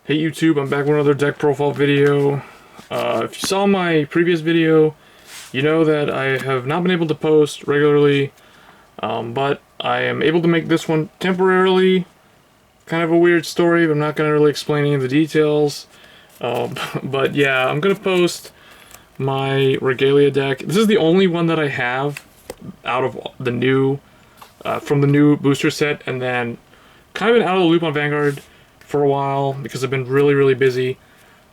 Hey YouTube, I'm back with another deck profile video. If you saw my previous video, you know that I have not been able to post regularly, but I am able to make this one temporarily. Kind of a weird story, but I'm not going to really explain any of the details. But yeah, I'm going to post my Regalia deck. This is the only one that I have out of the new, from the new booster set, and then kind of been out of the loop on Vanguard for a while because I've been really busy.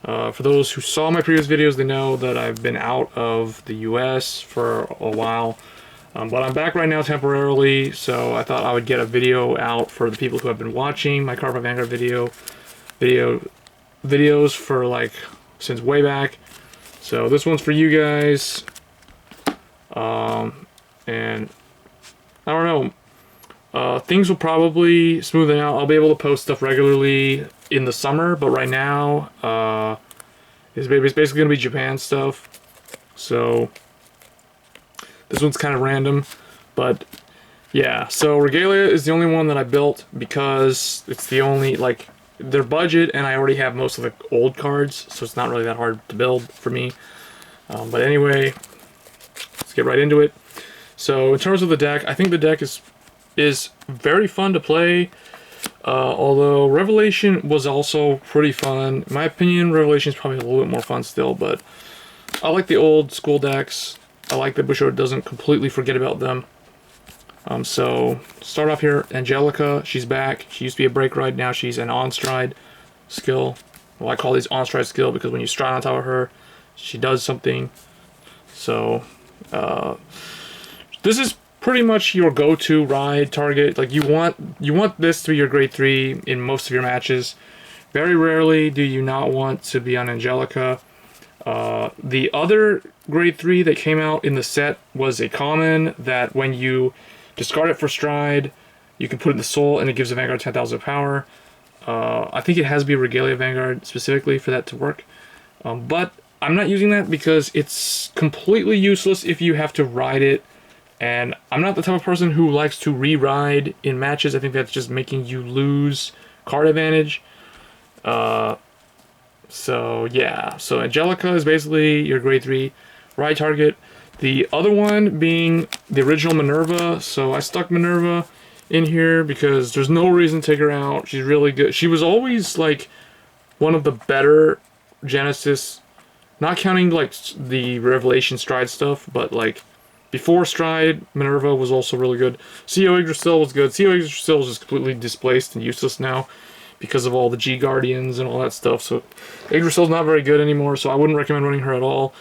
For those who saw my previous videos, they know that I've been out of the US for a while, but I'm back right now temporarily, so I thought I would get a video out for the people who have been watching my Cardfight Vanguard videos for like since way back. So this one's for you guys, and I don't know. Things will probably smoothen out. I'll be able to post stuff regularly in the summer, but right now, it's basically going to be Japan stuff. So, this one's kind of random, but yeah. So, Regalia is the only one that I built because it's the only, like, their budget, and I already have most of the old cards, so it's not really that hard to build for me. But anyway, let's get right into it. So, in terms of the deck, I think the deck is very fun to play, although Revelation was also pretty fun. In my opinion, Revelation is probably a little bit more fun still, but I like the old school decks. I like that Bushido doesn't completely forget about them. So, start off here, Angelica, she's back. She used to be a break ride, now she's an on-stride skill. Well, I call these on-stride skill because when you stride on top of her, she does something. So, this is pretty much your go-to ride target. Like you want this to be your grade 3 in most of your matches. Very rarely do you not want to be on Angelica. The other grade 3 that came out in the set was a common that when you discard it for stride, you can put it in the soul and it gives the Vanguard 10,000 power. I think it has to be a Regalia Vanguard specifically for that to work. But I'm not using that because it's completely useless if you have to ride it. And I'm not the type of person who likes to re-ride in matches. I think that's just making you lose card advantage. So yeah. So Angelica is basically your grade 3 ride target. The other one being the original Minerva. So I stuck Minerva in here because there's no reason to take her out. She's really good. She was always like one of the better Genesis, not counting like the Revelation stride stuff, but like before stride, Minerva was also really good. CO Yggdrasil was good. CO Yggdrasil is just completely displaced and useless now because of all the G-Guardians and all that stuff. So Yggdrasil's not very good anymore, so I wouldn't recommend running her at all.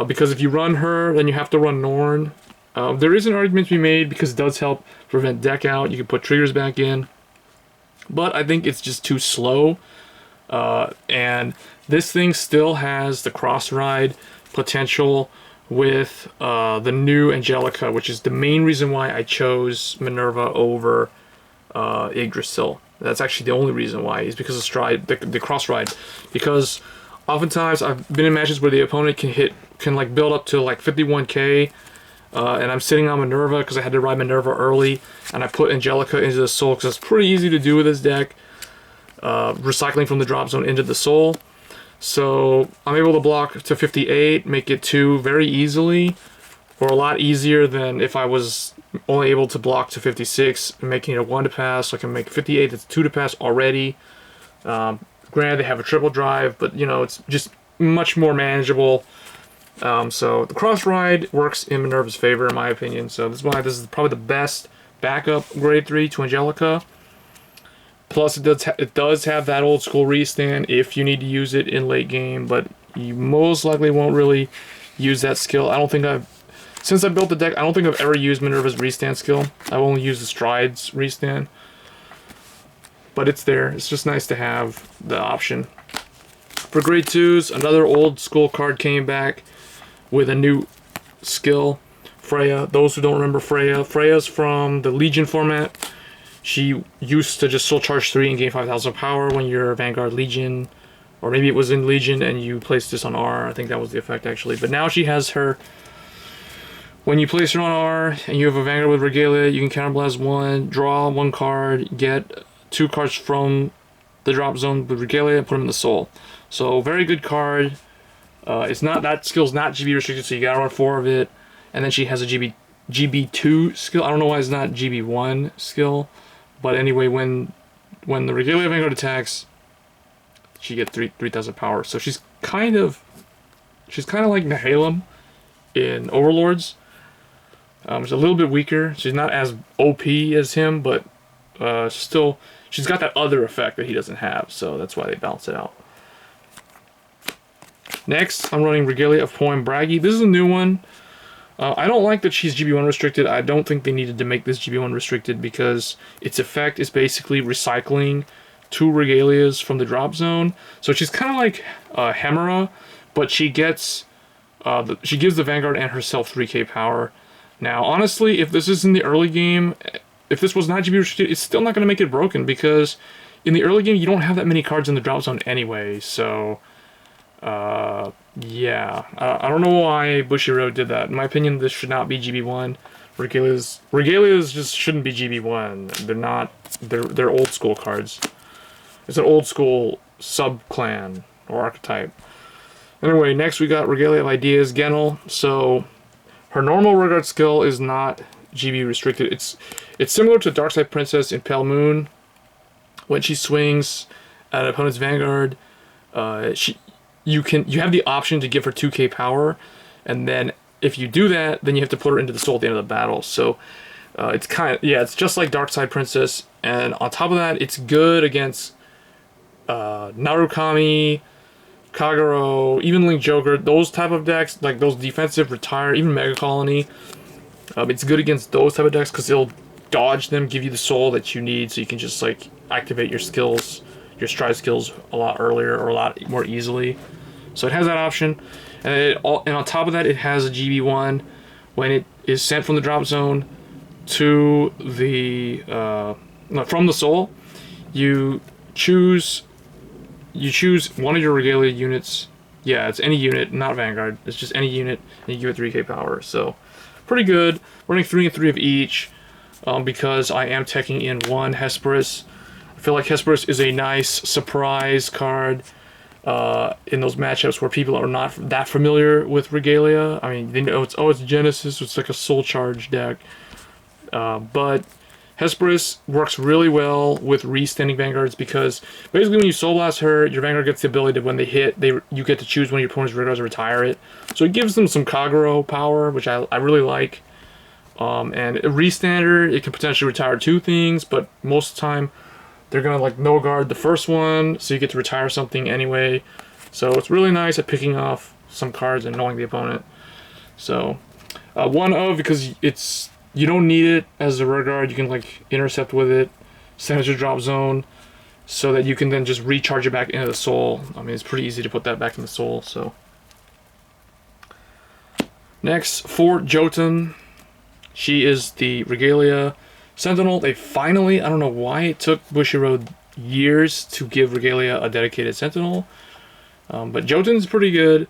Because if you run her, then you have to run Norn. There is an argument to be made because it does help prevent deck out. You can put triggers back in. But I think it's just too slow. And this thing still has the cross-ride potential with the new Angelica, which is the main reason why I chose Minerva over Yggdrasil. That's actually the only reason why, is because of stride, the cross ride. Because oftentimes I've been in matches where the opponent can like build up to like 51k, and I'm sitting on Minerva because I had to ride Minerva early, and I put Angelica into the soul because it's pretty easy to do with this deck, recycling from the drop zone into the soul. So I'm able to block to 58, make it 2 very easily, or a lot easier than if I was only able to block to 56, making it a 1 to pass. So I can make 58, it's 2 to pass already. Granted, they have a triple drive, but you know, it's just much more manageable. So the cross ride works in Minerva's favor, in my opinion. So this is probably the best backup grade 3 to Angelica. Plus, it does have that old school restand if you need to use it in late game, but you most likely won't really use that skill. I don't think since I built the deck, I don't think I've ever used Minerva's restand skill. I've only used the strides restand. But it's there. It's just nice to have the option. For grade 2s, another old school card came back with a new skill, Freya. Those who don't remember Freya, Freya's from the Legion format. She used to just soul charge 3 and gain 5,000 power when you're a Vanguard Legion. Or maybe it was in Legion and you placed this on R. I think that was the effect actually. But now she has her, when you place her on R and you have a Vanguard with Regalia, you can counterblast 1, draw 1 card, get 2 cards from the drop zone with Regalia and put him in the soul. So very good card. It's not, that skill's not GB restricted, so you gotta run 4 of it. And then she has a GB2 skill. I don't know why it's not GB1 skill, but anyway, when the Regalia Vanguard attacks, she gets 3000 power. So she's kind of like Nehalem in Overlords. She's a little bit weaker. She's not as OP as him, but still, she's got that other effect that he doesn't have, so that's why they balance it out. Next, I'm running Regalia of Poem Bragi. This is a new one. I don't like that she's GB1 restricted. I don't think they needed to make this GB1 restricted because its effect is basically recycling 2 Regalias from the drop zone. So she's kind of like Hemera, but she gets she gives the Vanguard and herself 3k power. Now, honestly, if this is in the early game, if this was not GB restricted, it's still not going to make it broken because in the early game you don't have that many cards in the drop zone anyway. So, yeah, I don't know why Bushiroad did that. In my opinion, this should not be GB1. Regalias just shouldn't be GB1. They're not. They're old school cards. It's an old school sub clan or archetype. Anyway, next we got Regalia of Ideas Genel. So her normal Regard skill is not GB restricted. It's similar to Darkside Princess in Pale Moon. When she swings at an opponent's Vanguard, you have the option to give her 2k power, and then if you do that, then you have to put her into the soul at the end of the battle. So it's it's just like Darkside Princess, and on top of that, it's good against Narukami, Kagero, even Link Joker, those type of decks, like those defensive retire, even Mega Colony. It's good against those type of decks because it'll dodge them, give you the soul that you need, so you can just like activate your skills, your stride skills a lot earlier or a lot more easily. So it has that option, and on top of that, it has a GB1 when it is sent from the drop zone to the from the soul. You choose one of your Regalia units. Yeah, it's any unit, not Vanguard. It's just any unit, and you give it 3k power. So pretty good. Running 3 and 3 of each because I am teching in 1 Hesperus. I feel like Hesperus is a nice surprise card in those matchups where people are not that familiar with Regalia. I mean, they know it's Genesis, it's like a soul charge deck. But Hesperus works really well with re-standing Vanguards because basically when you Soul Blast her, your Vanguard gets the ability to, when they hit, you get to choose one of your opponent's Vanguards to retire it. So it gives them some Kagero power, which I really like. And a re-stander, it can potentially retire 2 things, but most of the time they're going to like no guard the first one, so you get to retire something anyway. So it's really nice at picking off some cards and knowing the opponent. So one of, because you don't need it as a rear guard, you can like intercept with it, send it to drop zone, so that you can then just recharge it back into the soul. I mean, it's pretty easy to put that back in the soul. So next, for Jotun, she is the Regalia Sentinel. They finally, I don't know why it took Bushiroad years to give Regalia a dedicated Sentinel, but Jotun's pretty good.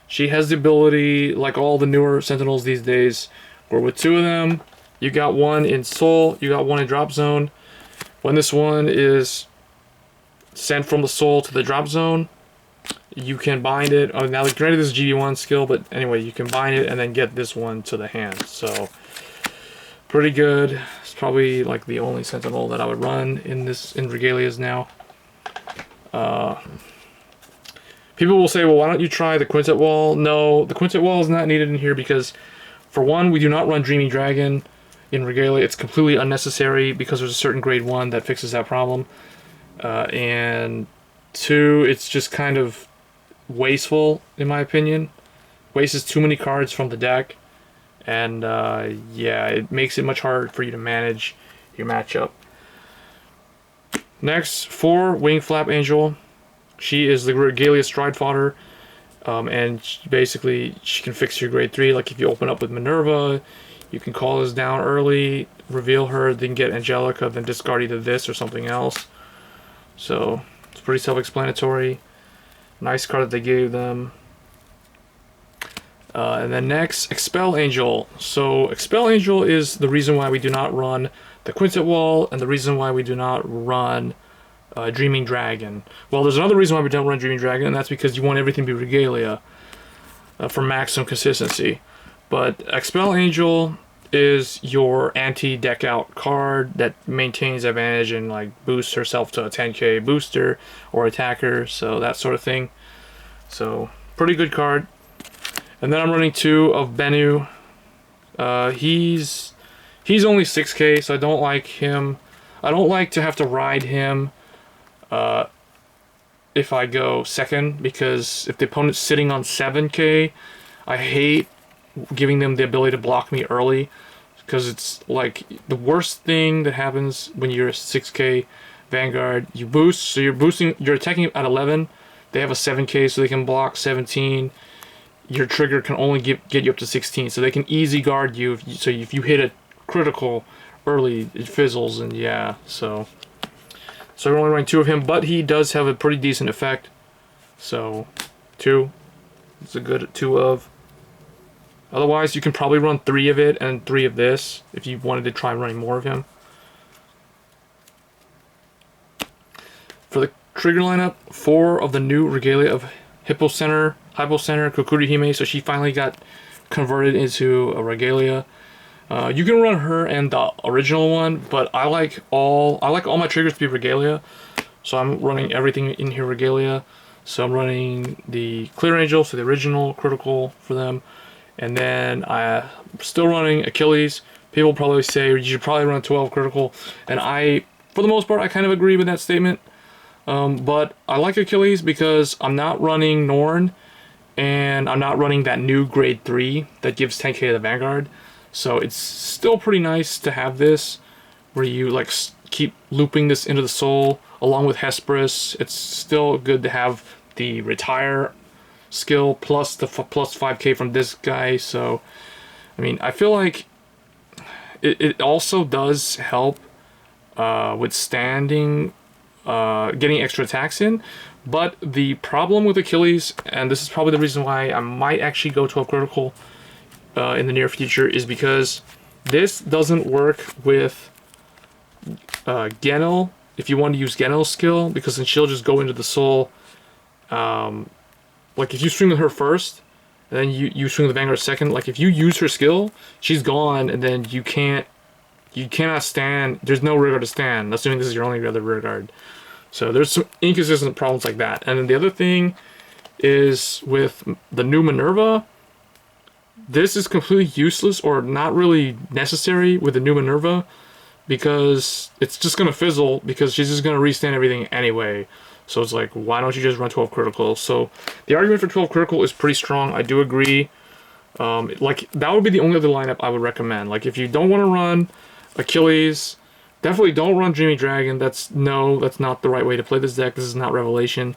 She has the ability, like all the newer Sentinels these days, where with 2 of them, you got 1 in soul, you got 1 in drop zone. When this one is sent from the soul to the drop zone, you can bind it. Oh, now, granted, this is GB1 skill, but anyway, you can bind it and then get this one to the hand. So pretty good. It's probably like the only Sentinel that I would run in Regalias now. People will say, well, why don't you try the Quintet Wall? No, the Quintet Wall is not needed in here because, for one, we do not run Dreamy Dragon in Regalia. It's completely unnecessary because there's a certain grade 1 that fixes that problem. And 2, it's just kind of wasteful, in my opinion. Wastes too many cards from the deck. And yeah, it makes it much harder for you to manage your matchup. Next, for Wing Flap Angel. She is the Regalia Stride Fodder. And basically, she can fix your grade 3. Like if you open up with Minerva, you can call this down early, reveal her, then get Angelica, then discard either this or something else. So, it's pretty self-explanatory. Nice card that they gave them. And then next, Expel Angel. So, Expel Angel is the reason why we do not run the Quintet Wall, and the reason why we do not run Dreaming Dragon. Well, there's another reason why we don't run Dreaming Dragon, and that's because you want everything to be Regalia for maximum consistency. But Expel Angel is your anti-deck out card that maintains advantage and like boosts herself to a 10k booster or attacker, so that sort of thing. So pretty good card. And then I'm running 2 of Bennu. He's only 6k, so I don't like him. I don't like to have to ride him if I go second, because if the opponent's sitting on 7k, I hate giving them the ability to block me early, because it's like the worst thing that happens when you're a 6k Vanguard. You boost, so you're attacking at 11, they have a 7k, so they can block 17. Your trigger can only get you up to 16, so they can easy guard you. So if you hit a critical early, it fizzles, and yeah, so we're only running 2 of him, but he does have a pretty decent effect. So 2, it's a good 2 of. Otherwise, you can probably run 3 of it and 3 of this if you wanted to try running more of him. For the trigger lineup, 4 of the new Regalia of Hypo Center, Kokuri Hime, so she finally got converted into a Regalia. You can run her and the original one, but I like all my triggers to be Regalia, so I'm running everything in here Regalia. So I'm running the Clear Angel, so the original critical for them, and then I'm still running Achilles. People probably say you should probably run 12 critical, and I, for the most part, I kind of agree with that statement. But I like Achilles because I'm not running Norn, and I'm not running that new grade 3 that gives 10k to the Vanguard. So it's still pretty nice to have this, where you like keep looping this into the soul along with Hesperus. It's still good to have the retire skill plus the plus 5k from this guy. So, I mean, I feel like it also does help withstanding getting extra attacks in. But the problem with Achilles, and this is probably the reason why I might actually go 12 critical in the near future, is because this doesn't work with Genel if you want to use Genel's skill, because then she'll just go into the soul. Like if you swing with her first, and then you swing with the Vanguard second, like if you use her skill, she's gone, and then you cannot stand, there's no rear guard to stand, assuming this is your only other rear guard. So there's some inconsistent problems like that. And then the other thing is with the new Minerva, this is completely useless or not really necessary with the new Minerva, because it's just going to fizzle because she's just going to restand everything anyway. So it's like, why don't you just run 12 critical? So the argument for 12 critical is pretty strong. I do agree. Like that would be the only other lineup I would recommend. Like if you don't want to run Achilles, definitely don't run Dreaming Dragon. That's not the right way to play this deck. This is not Revelation,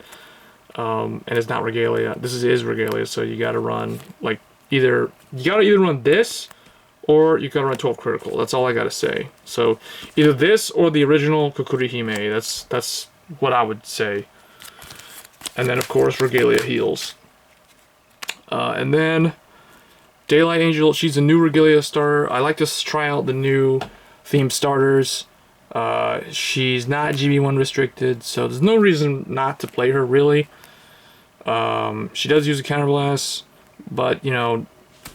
and it's not Regalia. This is Regalia. So you got to run like either run this, or you gotta run 12 critical. That's all I gotta say. So either this or the original Kokuri Hime. That's what I would say. And then of course Regalia heals. And then Daylight Angel. She's a new Regalia starter. I like to try out the new theme starters. She's not GB1 restricted, so there's no reason not to play her really. She does use a counterblast, but you know,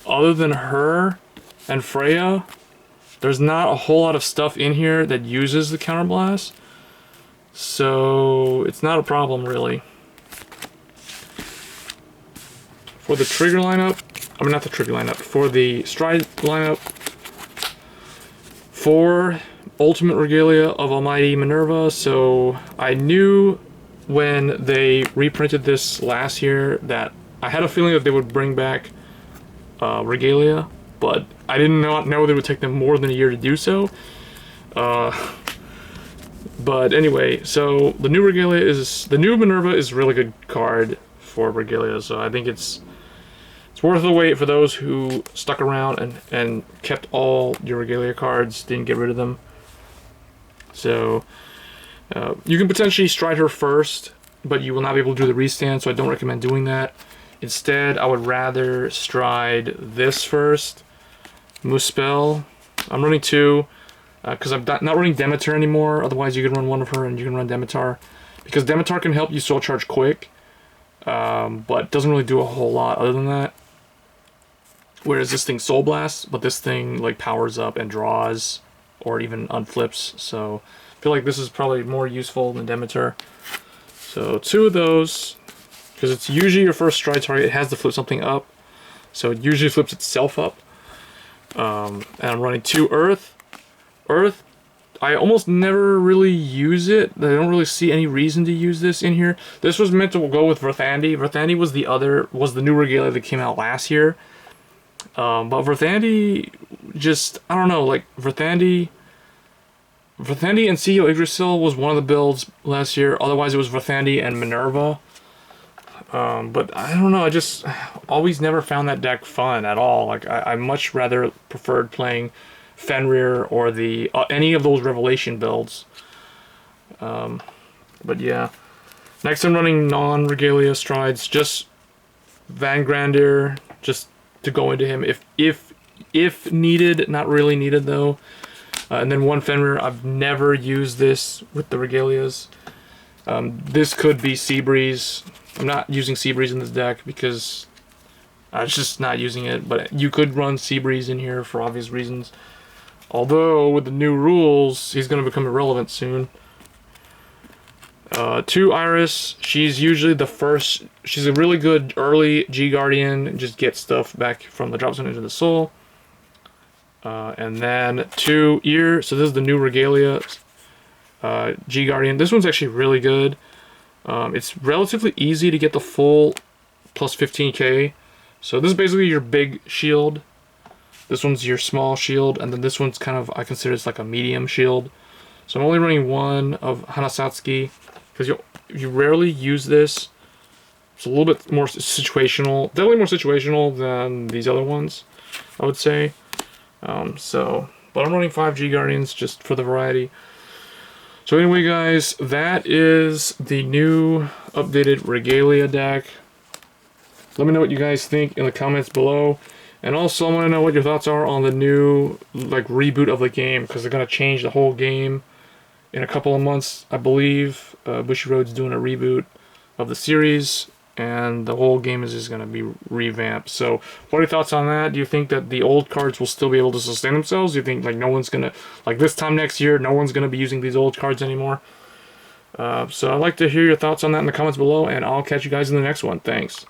other than her and Freya, there's not a whole lot of stuff in here that uses the counterblast, so it's not a problem really. For the trigger lineup, I mean not the trigger lineup, for the stride lineup, for Ultimate Regalia of Almighty Minerva. So I knew when they reprinted this last year that I had a feeling that they would bring back Regalia, but I did not know that it would take them more than a year to do so. But anyway, so the new Minerva is a really good card for Regalia, so I think it's worth the wait for those who stuck around and kept all your Regalia cards, didn't get rid of them. So you can potentially stride her first, but you will not be able to do the restand, so I don't recommend doing that. Instead, I would rather stride this first. Muspel. I'm running 2. because I'm not running Demeter anymore. Otherwise, you can run one of her and you can run Demeter, because Demeter can help you soul charge quick, but doesn't really do a whole lot other than that. Whereas this thing Soul Blasts, but this thing like powers up and draws, or even unflips. So I feel like this is probably more useful than Demeter. So 2 of those, because it's usually your first stride target. It has to flip something up, so it usually flips itself up. And I'm running 2 Earth. Earth, I almost never really use it. I don't really see any reason to use this in here. This was meant to go with Verthandi. Verthandi was the new Regalia that came out last year. But Verthandi, just, I don't know, like, Verthandi and CEO Yggdrasil was one of the builds last year. Otherwise, it was Verthandi and Minerva. But I don't know, I just always never found that deck fun at all. Like, I much rather preferred playing Fenrir or the any of those Revelation builds. But yeah. Next, I'm running non-Regalia strides, just Vanguard, just to go into him if needed, not really needed though. And then 1 Fenrir. I've never used this with the Regalias. This could be Seabreeze. I'm not using Seabreeze in this deck because I'm just not using it, but you could run Seabreeze in here for obvious reasons. Although, with the new rules, he's going to become irrelevant soon. 2 Iris. She's usually the first. She's a really good early G-Guardian. Just get stuff back from the drop zone into the soul. And then 2 Ear. So this is the new Regalia. G-Guardian. This one's actually really good. It's relatively easy to get the full plus 15k. So this is basically your big shield. This one's your small shield, and then this one's kind of, I consider it's like a medium shield. So I'm only running 1 of Hanasatsuki, because you rarely use this. It's a little bit more situational, definitely more situational than these other ones, I would say. But I'm running 5 G-Guardians just for the variety. So anyway, guys, that is the new updated Regalia deck. Let me know what you guys think in the comments below. And also, I want to know what your thoughts are on the new reboot of the game, because they're going to change the whole game in a couple of months, I believe. Bushiroad's doing a reboot of the series, and the whole game is just going to be revamped. So, what are your thoughts on that? Do you think that the old cards will still be able to sustain themselves? Do you think no one's going to, this time next year, no one's going to be using these old cards anymore? So I'd like to hear your thoughts on that in the comments below, and I'll catch you guys in the next one. Thanks.